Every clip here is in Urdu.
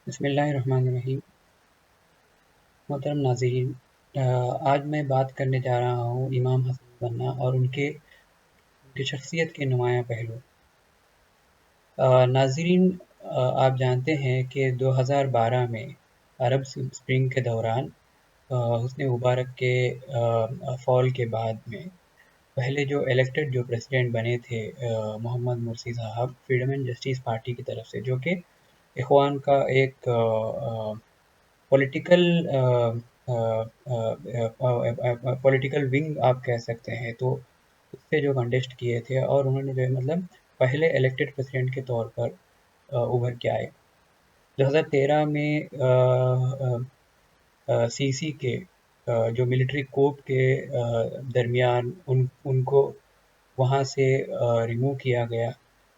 بسم اللہ الرحمن الرحیم۔ محترم ناظرین، آج میں بات کرنے جا رہا ہوں امام حسن البنا اور ان کی شخصیت کے نمایاں پہلو۔ ناظرین، آپ جانتے ہیں کہ 2012 میں عرب سپرنگ کے دوران حسنی مبارک کے فال کے بعد میں پہلے جو الیکٹڈ جو پریزیڈنٹ بنے تھے محمد مرسی صاحب، فریڈم اینڈ جسٹس پارٹی کی طرف سے، جو کہ اخوان کا ایک پولیٹیکل ونگ آپ کہہ سکتے ہیں، تو اس سے جو کنٹیسٹ کیے تھے اور انہوں نے جو ہے مطلب پہلے الیکٹڈ پریزیڈنٹ کے طور پر ابھر کے آئے۔ 2013 میں سی سی کے جو ملٹری کوپ کے درمیان ان کو وہاں سے ریموو کیا گیا،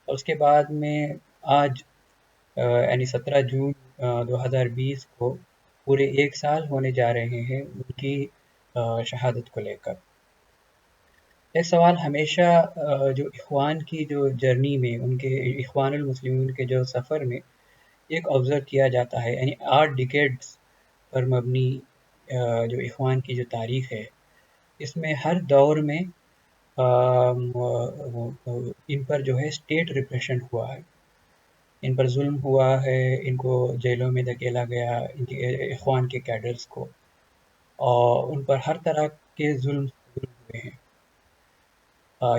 اور اس کے بعد میں آج یعنی 17 جون 2020 کو پورے 1 سال ہونے جا رہے ہیں ان کی شہادت کو لے کر۔ ایک سوال ہمیشہ جو اخوان کی جو جرنی میں، ان کے اخوان المسلمین کے جو سفر میں ایک آبزرو کیا جاتا ہے، یعنی 8 ڈیکیڈز پر مبنی جو اخوان کی جو تاریخ ہے، اس میں ہر دور میں ان پر جو ہے اسٹیٹ ریپریشن ہوا ہے، ان پر ظلم ہوا ہے، ان کو جیلوں میں دھکیلا گیا، ان کے اخوان کے کیڈرز کو، اور ان پر ہر طرح کے ظلم ہوئے ہیں۔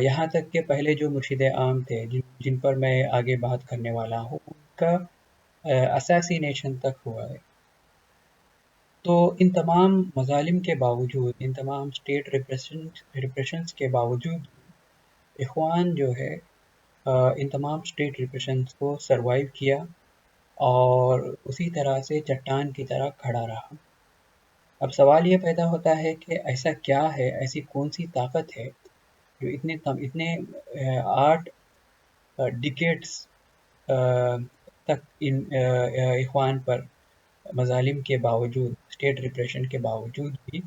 یہاں تک کہ پہلے جو مرشد عام تھے، جن پر میں آگے بات کرنے والا ہوں، ان کا اساسینیشن تک ہوا ہے۔ تو ان تمام مظالم کے باوجود، ان تمام اسٹیٹ ریپریشنز کے باوجود، اخوان جو ہے ان تمام اسٹیٹ ریپریشنز کو سروائیو کیا اور اسی طرح سے چٹان کی طرح کھڑا رہا۔ اب سوال یہ پیدا ہوتا ہے کہ ایسا کیا ہے، ایسی کون سی طاقت ہے جو اتنے 8 ڈیکیڈز تک ان اخوان پر مظالم کے باوجود، اسٹیٹ ریپریشن کے باوجود بھی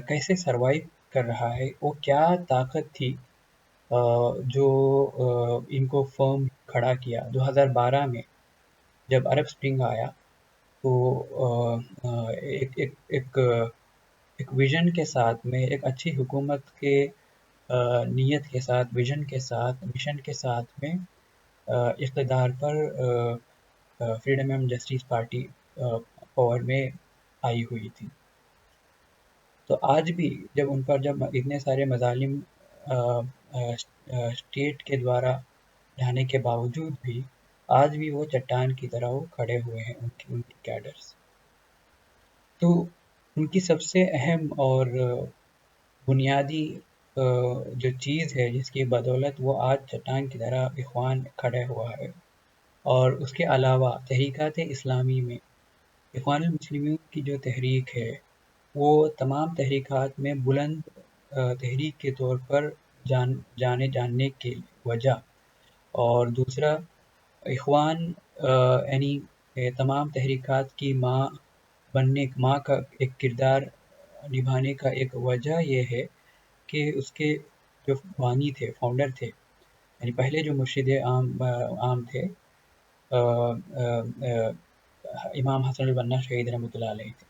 کیسے سروائیو کر رہا ہے؟ وہ کیا طاقت تھی جو ان کو فرم کھڑا کیا؟ 2012 میں جب عرب سپرنگ آیا تو ایک ویژن کے ساتھ میں، ایک اچھی حکومت کے نیت کے ساتھ، ویژن کے ساتھ، مشن کے ساتھ میں اقتدار پر freedom and justice party power میں آئی ہوئی تھی۔ تو آج بھی جب ان پر اتنے سارے مظالم اسٹیٹ کے دوارا ڈھانے کے باوجود بھی، آج بھی وہ چٹان کی طرح وہ کھڑے ہوئے ہیں، ان کی کیڈرز۔ تو ان کی سب سے اہم اور بنیادی جو چیز ہے جس کی بدولت وہ آج چٹان کی طرح اخوان کھڑے ہوا ہے، اور اس کے علاوہ تحریکات اسلامی میں اخوان المسلمین کی جو تحریک ہے، وہ تمام تحریکات میں بلند تحریک کے طور پر جاننے کی وجہ، اور دوسرا اخوان یعنی تمام تحریکات کی ماں کا ایک کردار نبھانے کا ایک وجہ یہ ہے کہ اس کے جو بانی تھے، فاؤنڈر تھے، یعنی پہلے جو مرشد عام تھے امام حسن البنا شہید رحمۃ اللہ علیہ تھے۔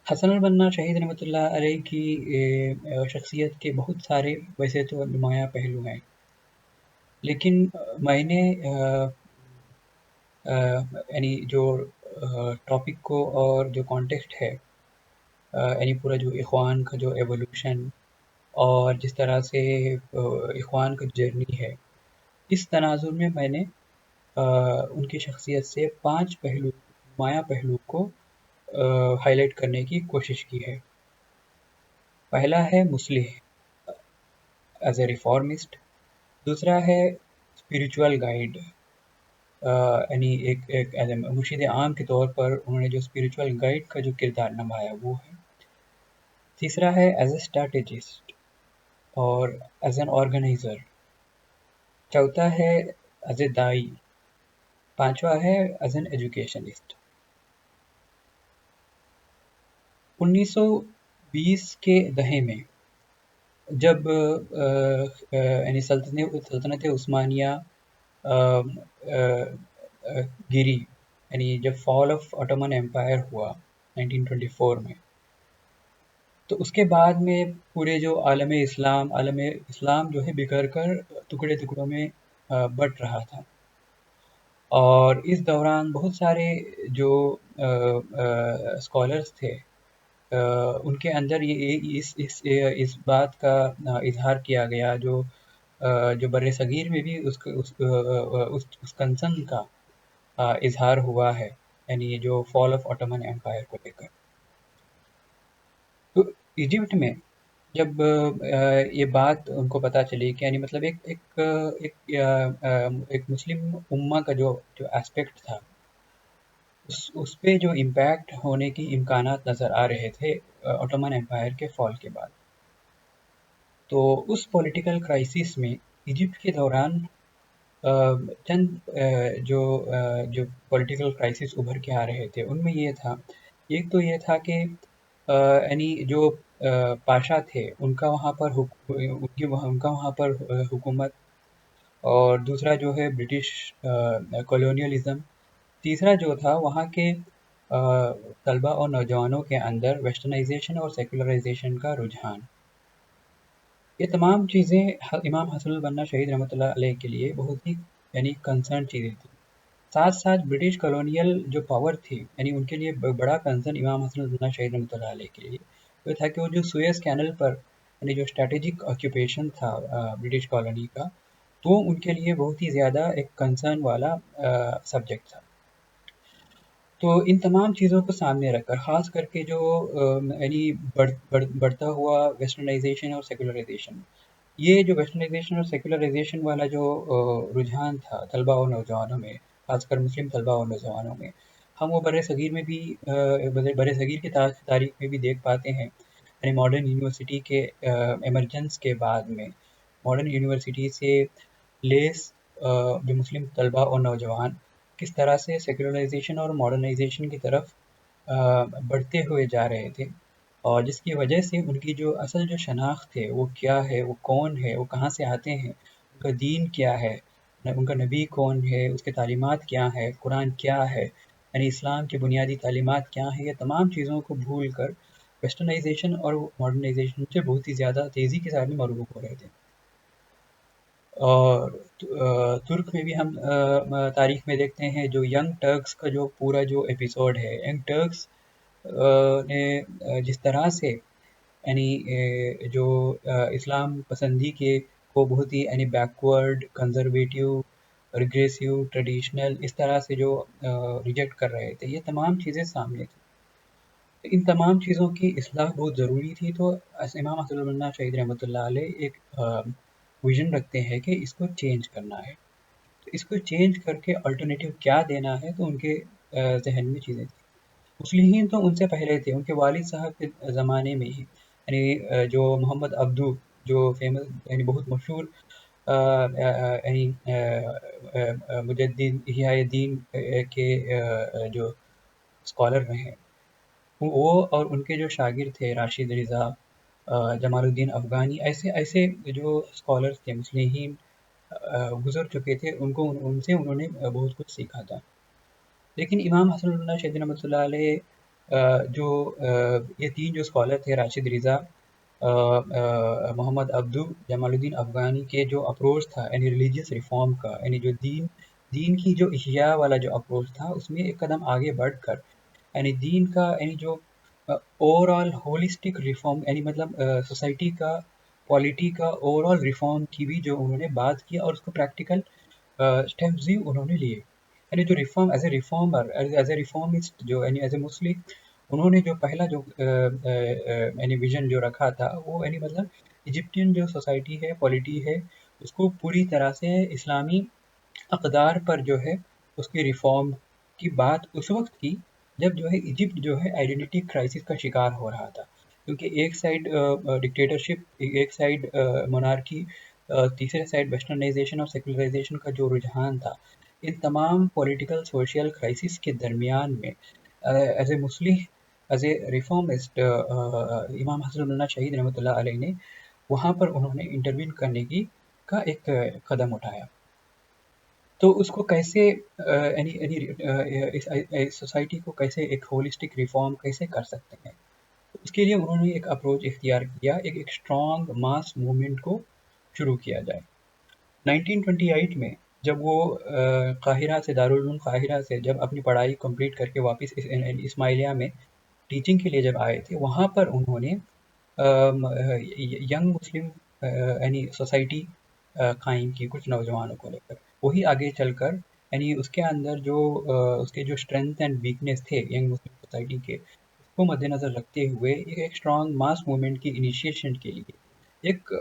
حسن البنا شہید رحمۃ اللہ علیہ کی شخصیت کے بہت سارے ویسے تو نمایاں پہلو ہیں، لیکن میں نے یعنی جو ٹاپک کو اور جو کانٹیکسٹ ہے، یعنی پورا جو اخوان کا جو ایوولوشن اور جس طرح سے اخوان کا جرنی ہے، اس تناظر میں نے ان کی شخصیت سے 5 نمایاں پہلو کو ہائی لائٹ کرنے کی کوشش کی ہے۔ پہلا ہے مصلح ایز اے ریفارمسٹ، دوسرا ہے اسپریچول گائیڈ، یعنی ایک ایز اے مرشد عام کے طور پر انہوں نے جو اسپریچول گائیڈ کا جو کردار نبھایا وہ ہے۔ تیسرا ہے ایز اے اسٹریٹجسٹ اور ایز این آرگنائزر۔ چوتھا ہے ایز اے دائی۔ پانچواں ہے ایز این ایجوکیشنسٹ۔ 1920 کے دہے میں جب یعنی سلطنت عثمانیہ گری، یعنی جب فال آف آٹومن امپائر ہوا 1924 میں، تو اس کے بعد میں پورے جو عالم اسلام جو ہے بکھر کر ٹکڑے ٹکڑوں میں بٹ رہا تھا. اور اس دوران بہت سارے جو اسکالرس تھے، ان کے اندر یہ اس بات کا اظہار کیا گیا، جو بر صغیر میں بھی اس کنسرن کا اظہار ہوا ہے، یعنی جو فال آف آٹومن امپائر کو لے کر. تو ایجپٹ میں جب یہ بات ان کو پتہ چلی کہ یعنی مطلب ایک مسلم امہ کا جو اسپیکٹ تھا، اس پہ جو امپیکٹ ہونے کی امکانات نظر آ رہے تھے آٹومن امپائر کے فال کے بعد. تو اس پولیٹیکل کرائسس میں ایجپٹ کے دوران چند جو پولیٹیکل کرائسس ابھر کے آ رہے تھے، ان میں یہ تھا، ایک تو یہ تھا کہ یعنی جو پاشا تھے ان کا وہاں پر حکومت، اور دوسرا جو ہے برٹش کولونیلزم، تیسرا جو تھا وہاں کے طلبہ اور نوجوانوں کے اندر ویسٹرنائزیشن اور سیکولرائزیشن کا رجحان. یہ تمام چیزیں امام حسن البنا شہید رحمۃ اللہ علیہ کے لیے بہت ہی یعنی کنسرن چیزیں تھیں. ساتھ ساتھ برٹش کالونیل جو پاور تھی، یعنی ان کے لیے بڑا کنسرن امام حسن البنا شہید رحمۃ اللہ علیہ کے لیے یہ تھا کہ وہ جو سوئز کینل پر یعنی جو اسٹریٹجک آکوپیشن تھا برٹش کالونی کا، تو ان کے لیے بہت ہی زیادہ ایک کنسرن والا سبجیکٹ تھا. تو ان تمام چیزوں کو سامنے رکھ کر، خاص کر کے جو یعنی بڑھتا ہوا ویسٹرنائزیشن اور سیکولرائزیشن، یہ جو ویسٹرنائزیشن اور سیکولرائزیشن والا جو رجحان تھا طلبہ اور نوجوانوں میں، خاص کر مسلم طلبہ اور نوجوانوں میں، ہم وہ بر صغیر میں بھی بر صغیر کی تاریخ میں بھی دیکھ پاتے ہیں. یعنی ماڈرن یونیورسٹی کے ایمرجنس کے بعد میں ماڈرن یونیورسٹی سے لیس جو مسلم طلبہ اور نوجوان کس طرح سے سیکولرائزیشن اور ماڈرنائزیشن کی طرف بڑھتے ہوئے جا رہے تھے، اور جس کی وجہ سے ان کی جو اصل جو شناخت ہے وہ کیا ہے، وہ کون ہے، وہ کہاں سے آتے ہیں، ان کا دین کیا ہے، ان کا نبی کون ہے، اس کے تعلیمات کیا ہے، قرآن کیا ہے، یعنی اسلام کی بنیادی تعلیمات کیا ہیں، یہ تمام چیزوں کو بھول کر ویسٹرنائزیشن اور ماڈرنائزیشن سے بہت ہی زیادہ تیزی کے ساتھ مرغوب ہو رہے تھے. اور ترک میں بھی ہم تاریخ میں دیکھتے ہیں جو ینگ ٹرکس کا جو پورا جو ایپیسوڈ ہے، ینگ ٹرکس نے جس طرح سے یعنی جو اسلام پسندی کے کو بہت ہی یعنی بیکورڈ، کنزرویٹیو، ریگریسیو، ٹریڈیشنل، اس طرح سے جو ریجیکٹ کر رہے تھے، یہ تمام چیزیں سامنے تھیں. ان تمام چیزوں کی اصلاح بہت ضروری تھی. تو امام حسن البنا شہید رحمۃ اللہ علیہ ایک ویژن رکھتے ہیں کہ اس کو چینج کرنا ہے. تو اس کو چینج کر کے الٹرنیٹیو کیا دینا ہے، تو ان کے ذہن میں چیزیں تھیں. مسلمین تو ان سے پہلے تھے، ان کے والد صاحب کے زمانے میں ہی، یعنی جو محمد عبدو، جو فیمس یعنی بہت مشہور یعنی مجدد احیاء دین کے جو اسکالر رہے ہیں، وہ اور ان کے جو شاگرد تھے راشد رضا، جمال الدین افغانی، ایسے جو اسکالرس تھے مسلمین گزر چکے تھے، ان سے انہوں نے بہت کچھ سیکھا تھا. لیکن امام حسن اللہ شہید رحمۃ اللہ علیہ جو یہ تین جو اسکالر تھے، راشد رضا، محمد عبدو، جمال الدین افغانی، کے جو اپروچ تھا یعنی ریلیجیس ریفارم کا، یعنی جو دین کی جو احیاء والا جو اپروچ تھا، اس میں ایک قدم آگے بڑھ کر یعنی دین کا یعنی جو اوور آل ہولسٹک ریفارم، یعنی مطلب سوسائٹی کا، پالیٹی کا اوور آل ریفارم کی بھی جو انہوں نے بات کی، اور اس کو پریکٹیکل اسٹیپس بھی انہوں نے لیے. یعنی جو reform as a reformer, as a reformist, جو یعنی ایز اے مسلم، انہوں نے جو پہلا جو یعنی ویژن جو رکھا تھا، وہ یعنی مطلب ایجپٹین جو سوسائٹی ہے، پالیٹی ہے، اس کو پوری طرح سے اسلامی اقدار پر جو ہے اس کی ریفارم کی بات اس وقت کی جب جو ہے ایجپٹ جو ہے آئیڈینٹی کرائسس کا شکار ہو رہا تھا. کیونکہ ایک سائڈ ڈکٹیٹرشپ، ایک سائڈ مونارکی، تیسرے سائڈ ویسٹرنائزیشن اور سیکولرائزیشن کا جو رجحان تھا. ان تمام پولیٹیکل سوشل کرائسس کے درمیان میں as a Muslim, as a reformist, امام حسن اللہ شہید رحمۃ اللہ علیہ نے وہاں پر انہوں نے انٹروین کرنے کا ایک قدم اٹھایا. تو اس کو کیسے سوسائٹی کو کیسے ایک ہولسٹک ریفارم کیسے کر سکتے ہیں. اس کے لیے انہوں نے ایک اپروچ اختیار کیا، ایک اسٹرانگ ماس موومنٹ کو شروع کیا جائے. 1928 میں جب وہ قاہرہ سے، دارالعلوم قاہرہ سے جب اپنی پڑھائی کمپلیٹ کر کے واپس اسماعیلیہ میں ٹیچنگ کے لیے جب آئے تھے، وہاں پر انہوں نے ینگ مسلم یعنی سوسائٹی قائم کی کچھ نوجوانوں کو لے کر. وہی آگے چل کر یعنی اس کے اندر جو اس کے جو اسٹرینتھ اینڈ ویکنیس تھے ینگ مسلم سوسائٹی کے، اس کو مد نظر رکھتے ہوئے ایک اسٹرانگ ماس موومنٹ کی انیشیشن کے لیے ایک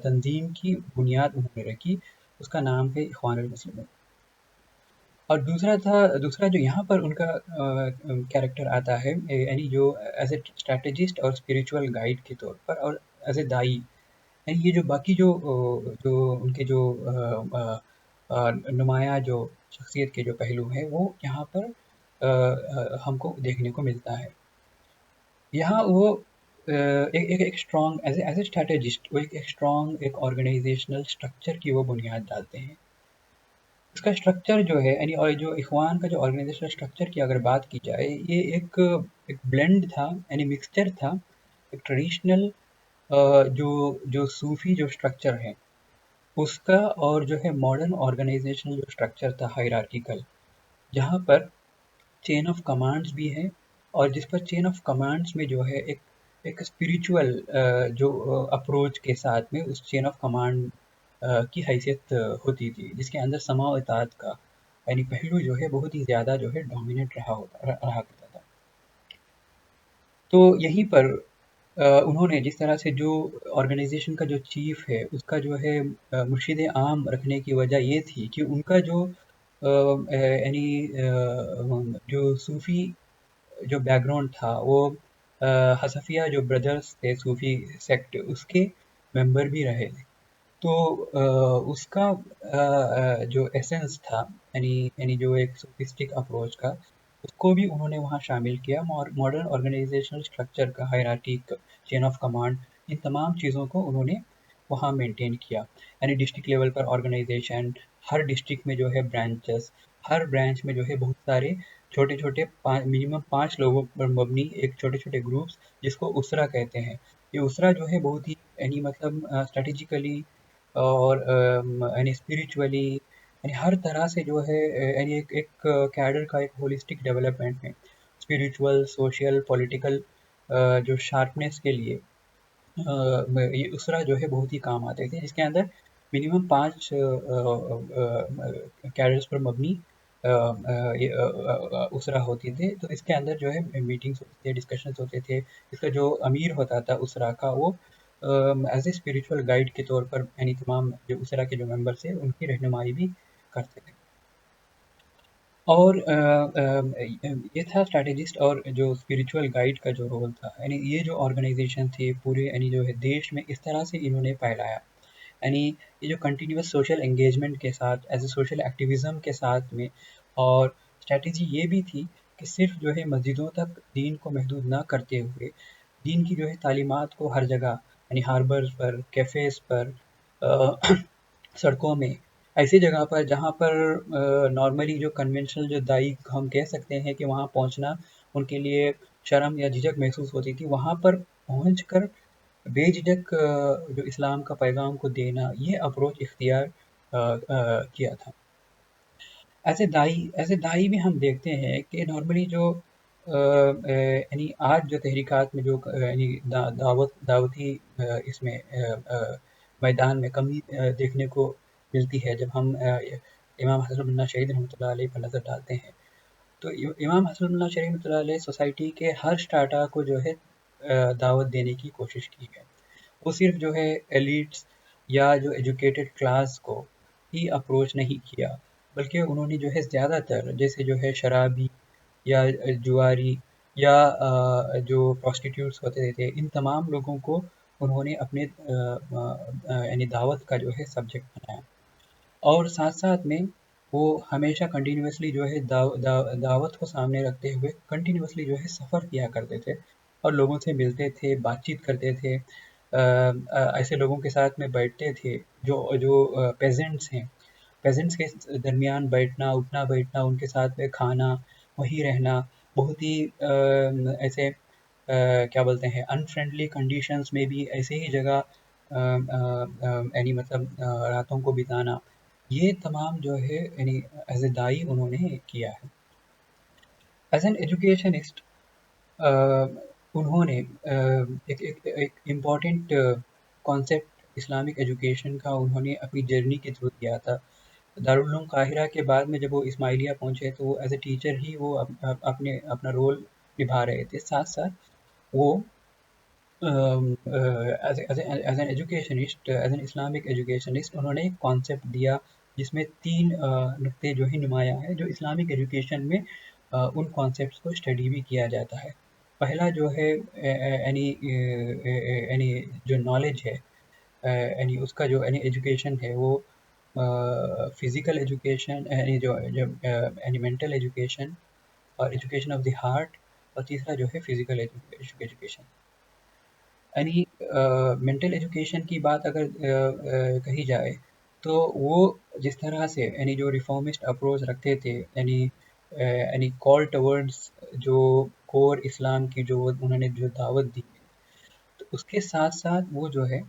تنظیم کی بنیاد انہوں نے رکھی. اس کا نام ہے اخوان المسلمین. اور دوسرا جو یہاں پر ان کا کیریکٹر آتا ہے، یعنی جو ایز اے اسٹریٹجسٹ اور اسپریچول گائیڈ کے طور پر، اور ایز اے دائی. یعنی یہ جو باقی جو ان کے جو نمایاں جو شخصیت کے جو پہلو ہیں وہ یہاں پر ہم کو دیکھنے کو ملتا ہے. یہاں وہ ایک اسٹرانگ ایز اے اسٹریٹجسٹ، وہ ایک اسٹرانگ ایک آرگنائزیشنل اسٹرکچر کی وہ بنیاد ڈالتے ہیں. اس کا اسٹرکچر جو ہے یعنی، اور جو اخوان کا جو آرگنائزیشنل اسٹرکچر کی اگر بات کی جائے، یہ ایک بلینڈ تھا، یعنی مکسچر تھا ایک ٹریڈیشنل جو صوفی جو اسٹرکچر ہے اس کا، اور جو ہے ماڈرن آرگنائزیشنل جو اسٹرکچر تھا ہائرارکیکل، جہاں پر چین آف کمانڈس بھی ہے، اور جس پر چین آف کمانڈس میں جو ہے ایک اسپریچول جو اپروچ کے ساتھ میں اس چین آف کمانڈ کی حیثیت ہوتی تھی، جس کے اندر سماع و اطاعت کا یعنی پہلو جو ہے بہت ہی زیادہ جو ہے ڈومیننٹ رہا کرتا تھا. تو یہیں پر انہوں نے جس طرح سے جو آرگنائزیشن کا جو چیف ہے اس کا جو ہے مرشد عام رکھنے کی وجہ یہ تھی کہ ان کا جو یعنی جو صوفی جو بیک گراؤنڈ تھا، وہ حذفیہ جو بردرز تھے صوفی سیکٹ، اس کے ممبر بھی رہے تھے. تو اس کا جو ایسنس تھا، یعنی جو ایک سوفسٹک اپروچ کا، اس کو بھی انہوں نے وہاں شامل کیا. ماڈرن آرگنائزیشنل اسٹرکچر کا، ہائرارکی کا، چین آف کمانڈ، ان تمام چیزوں کو انہوں نے وہاں مینٹین کیا. یعنی ڈسٹرکٹ لیول پر آرگنائزیشن، ہر ڈسٹرکٹ میں جو ہے برانچز، ہر برانچ میں جو ہے بہت سارے چھوٹے چھوٹے منیمم 5 لوگوں پر مبنی ایک چھوٹے چھوٹے گروپس، جس کو اسرا کہتے ہیں. یہ اسرا جو ہے بہت ہی یعنی مطلب اسٹریٹجیکلی اور یعنی اسپریچولی، یعنی ہر طرح سے جو ہے یعنی ایک کیڈر کا ایک ہولسٹک ڈیولپمنٹ ہے، اسپریچول، سوشل، پولیٹیکل جو شارپنیس کے لیے یہ اسرا جو ہے بہت ہی کام آتے تھے، جس کے اندر منیمم 5 کیڈرز پر مبنی اسرا ہوتی تھے. تو اس کے اندر جو ہے میٹنگس ہوتے تھے، ڈسکشنز ہوتے تھے. اس کا جو امیر ہوتا تھا اسرا کا، وہ ایز اے اسپریچول گائیڈ کے طور پر یعنی تمام جو اسرا کے جو ممبرس ہیں ان کی رہنمائی بھی کرتے تھے. اور یہ تھا اسٹریٹجسٹ اور جو اسپریچول گائیڈ کا جو رول تھا. یعنی یہ جو آرگنائزیشن تھی پورے یعنی جو ہے دیش میں اس طرح سے انہوں نے پھیلایا. یعنی یہ جو کنٹینیوس سوشل انگیجمنٹ کے ساتھ، ایز اے سوشل ایکٹیویزم کے ساتھ میں، اور اسٹریٹجی یہ بھی تھی کہ صرف جو ہے مسجدوں تک دین کو محدود نہ کرتے ہوئے، دین کی جو ہے تعلیمات کو ہر جگہ یعنی ہاربرز پر، کیفیز پر، سڑکوں میں، ایسی جگہ پر جہاں پر نارملی جو کنونشنل جو دائی ہم کہہ سکتے ہیں کہ وہاں پہنچنا ان کے لیے شرم یا جھجک محسوس ہوتی تھی، وہاں پر پہنچ کر بے جھجک جو اسلام کا پیغام کو دینا، یہ اپروچ اختیار کیا تھا. ایز اے دائی بھی ہم دیکھتے ہیں کہ نارملی جو یعنی آج جو تحریکات میں جو یعنی دعوتی اس میں میدان میں کمی دیکھنے کو ملتی ہے. جب ہم امام حسن اللہ شہید رحمۃ اللہ علیہ پر نظر ڈالتے ہیں، تو امام حسن اللہ شہید رحمۃ اللہ علیہ سوسائٹی کے ہر اسٹاٹا کو جو ہے دعوت دینے کی کوشش کی ہے. وہ صرف جو ہے ایلیٹس یا جو ایجوکیٹڈ کلاس کو ہی اپروچ نہیں کیا، بلکہ انہوں نے جو ہے زیادہ تر جیسے جو ہے شرابی یا جواری یا جو پروسٹیٹیوٹس ہوتے تھے، ان تمام لوگوں کو انہوں نے اپنے یعنی دعوت کا جو ہے سبجیکٹ بنایا. اور ساتھ ساتھ میں وہ ہمیشہ کنٹینیوسلی جو ہے دعوت کو سامنے رکھتے ہوئے کنٹینیوسلی جو ہے سفر کیا کرتے تھے، اور لوگوں سے ملتے تھے، بات چیت کرتے تھے، ایسے لوگوں کے ساتھ میں بیٹھتے تھے جو پیزنٹس ہیں، پیزنٹس کے درمیان بیٹھنا اٹھنا بیٹھنا، ان کے ساتھ میں کھانا، وہیں رہنا، بہت ہی ایسے کیا بولتے ہیں انفرینڈلی کنڈیشنز میں بھی ایسے ہی جگہ یعنی مطلب راتوں کو بتانا، یہ تمام جو ہے یعنی ایز اے دائی انہوں نے کیا ہے. ایز این ایجوکیشنسٹ انہوں نے ایک امپورٹنٹ کانسیپٹ اسلامک ایجوکیشن کا انہوں نے اپنی جرنی کے تھرو دیا تھا. دارالعلوم قاہرہ کے بعد میں جب وہ اسماعیلیہ پہنچے تو وہ ایز اے ٹیچر ہی وہ اپنا رول نبھا رہے تھے. ساتھ ساتھ وہ as an educationist, as an Islamic educationist, انہوں نے ایک کانسیپٹ دیا جس میں 3 نقطے جو ہی نمایاں ہیں جو اسلامک ایجوکیشن میں ان کانسیپٹس کو اسٹڈی بھی کیا جاتا ہے. پہلا جو ہے یعنی جو نالج ہے، یعنی اس کا جو یعنی ایجوکیشن ہے وہ فزیکل ایجوکیشن، یعنی جو یعنی مینٹل ایجوکیشن اور ایجوکیشن آف دی ہارٹ، اور تیسرا جو ہے فزیکل ایجوکیشن. یعنی مینٹل ایجوکیشن کی بات اگر کہی جائے تو وہ جس طرح سے یعنی جو ریفارمسٹ اپروچ رکھتے تھے، یعنی کال ٹورڈز جو کور اسلام کی جو انہوں نے جو دعوت دی، تو اس کے ساتھ ساتھ وہ جو ہے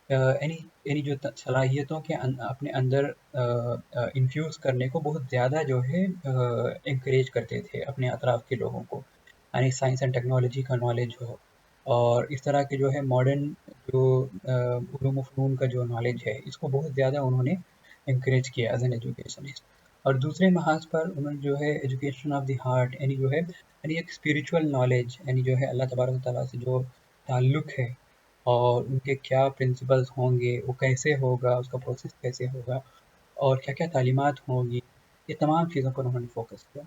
یعنی جو صلاحیتوں کے اپنے اندر انفیوز کرنے کو بہت زیادہ جو ہے انکریج کرتے تھے اپنے اطراف کے لوگوں کو. یعنی سائنس اینڈ ٹیکنالوجی کا نالج ہو، اور اس طرح کے جو ہے ماڈرن جو علوم و فنون کا جو نالج ہے، اس کو بہت زیادہ انہوں نے انکریج کیا ایز این ایجوکیشنسٹ. اور دوسرے محاذ پر انہوں نے جو ہے ایجوکیشن آف دی ہارٹ، یعنی جو ہے یعنی ایک اسپریچول نالج، یعنی جو ہے اللہ تبارک و تعالیٰ سے جو تعلق ہے اور ان کے کیا پرنسپلز ہوں گے، وہ کیسے ہوگا، اس کا پروسیس کیسے ہوگا، اور کیا کیا تعلیمات ہوں گی، یہ تمام چیزوں پر انہوں نے فوکس کیا.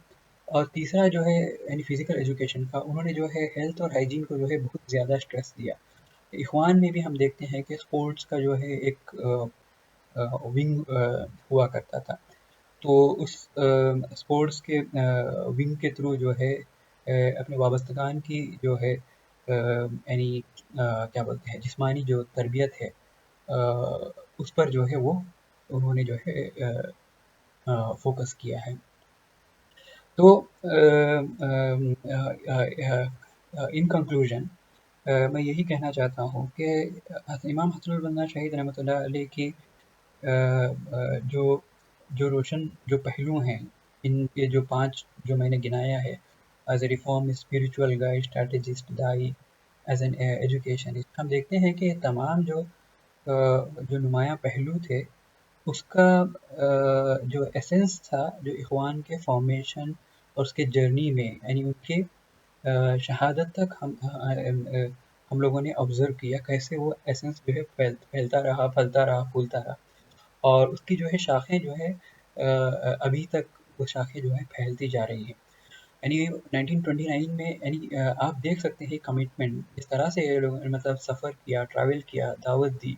اور تیسرا جو ہے یعنی فزیکل ایجوکیشن کا، انہوں نے جو ہے ہیلتھ اور ہائیجین کو جو ہے بہت زیادہ اسٹریس دیا. اخوان میں بھی ہم دیکھتے ہیں کہ اسپورٹس کا جو ہے ایک ونگ ہوا کرتا تھا. تو اس اسپورٹس کے ونگ کے تھرو جو ہے اپنے وابستگان کی جو ہے یعنی کیا بولتے ہیں جسمانی جو تربیت ہے، اس پر جو ہے وہ انہوں نے جو ہے فوکس کیا ہے. تو ان کنکلوژن میں یہی کہنا چاہتا ہوں کہ امام حسن البنا شہید رحمۃ اللہ علیہ کی جو روشن جو پہلو ہیں، ان کے جو 5 جو میں نے گنایا ہے، as a reform, spiritual guide, strategist, دائی، ایز این ایجوکیشنسٹ، ہم دیکھتے ہیں کہ تمام جو نمایاں پہلو تھے، اس کا جو ایسنس تھا، جو اخوان کے فارمیشن اور اس کے جرنی میں، یعنی ان کے شہادت تک ہم لوگوں نے آبزرو کیا کیسے وہ ایسنس جو ہے پھیلتا رہا، پھلتا رہا، پھولتا رہا، اور اس کی جو ہے شاخیں جو ہے ابھی تک وہ شاخیں جو ہے پھیلتی جا رہی ہیں. یعنی 1929 میں یعنی آپ دیکھ سکتے ہیں کمٹمنٹ اس طرح سے مطلب سفر کیا، ٹریول کیا، دعوت دی،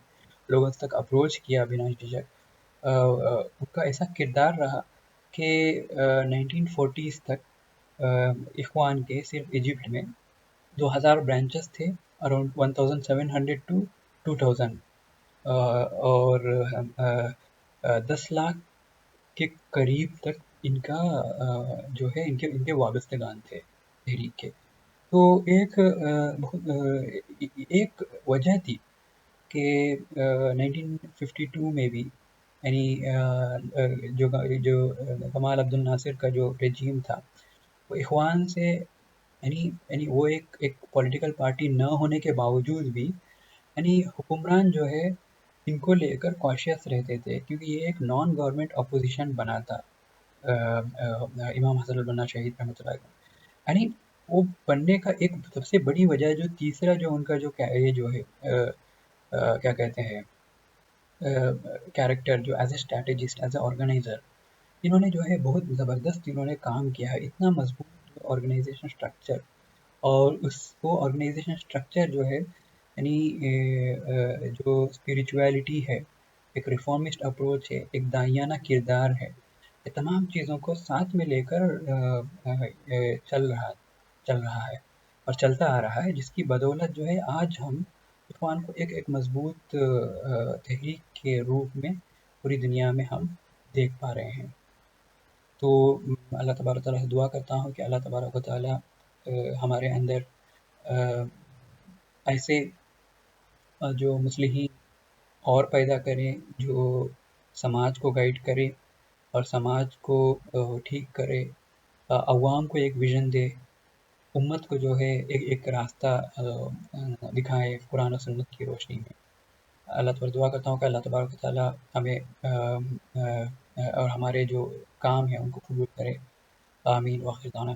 لوگوں تک اپروچ کیا بنا جھجک. ان کا ایسا کردار رہا کہ 1940s تک اخوان کے صرف ایجپٹ میں 2000 برانچز تھے، اراؤنڈ 1700 ٹو 2000، اور 10 لاکھ کے قریب تک ان کا جو ہے ان کے وابستگان تھے تحریک کے. تو ایک وجہ تھی کہ 1952 میں بھی یعنی جو کمال عبد الناصر کا جو رجیم تھا، وہ اخوان سے یعنی وہ ایک پولیٹیکل پارٹی نہ ہونے کے باوجود بھی یعنی حکمران جو ہے ان کو لے کر کاشیس رہتے تھے، کیونکہ یہ ایک نان گورنمنٹ اپوزیشن بنا تھا امام حسن البنا شہید رحمۃ اللہ علیہ. یعنی وہ بننے کا ایک سب سے بڑی وجہ جو تیسرا جو ان کا جو یہ جو ہے کیا کہتے ہیں کیریکٹر، جو as a strategist, as an organiser, انہوں نے جو ہے بہت زبردست انہوں نے کام کیا ہے. اتنا مضبوط آرگنائزیشن اسٹرکچر، اور وہ آرگنائزیشن اسٹرکچر جو ہے یعنی جو اسپریچویلٹی ہے، ایک ریفارمسٹ اپروچ ہے، ایک دائیانہ کردار ہے، یہ تمام چیزوں کو ساتھ میں لے کر چل رہا ہے اور چلتا آ رہا ہے، جس کی بدولت جو ہے آج ہم اخوان کو ایک مضبوط تحریک کے روپ میں پوری دنیا میں ہم دیکھ پا رہے ہیں۔ تو اللہ تبارک و تعالیٰ سے دعا کرتا ہوں کہ اللہ تبارک و تعالیٰ ہمارے اندر ایسے جو مصلحین اور پیدا کریں جو سماج کو گائیڈ کرے اور سماج کو ٹھیک کرے، عوام کو ایک ویژن دے، امت کو جو ہے ایک راستہ دکھائے قرآن و سنت کی روشنی میں۔ اللہ تعالیٰ دعا کرتا ہوں کہ اللہ تبارک و تعالیٰ ہمیں اور ہمارے جو کام ہیں ان کو قبول کرے۔ آمین واخر دعوانا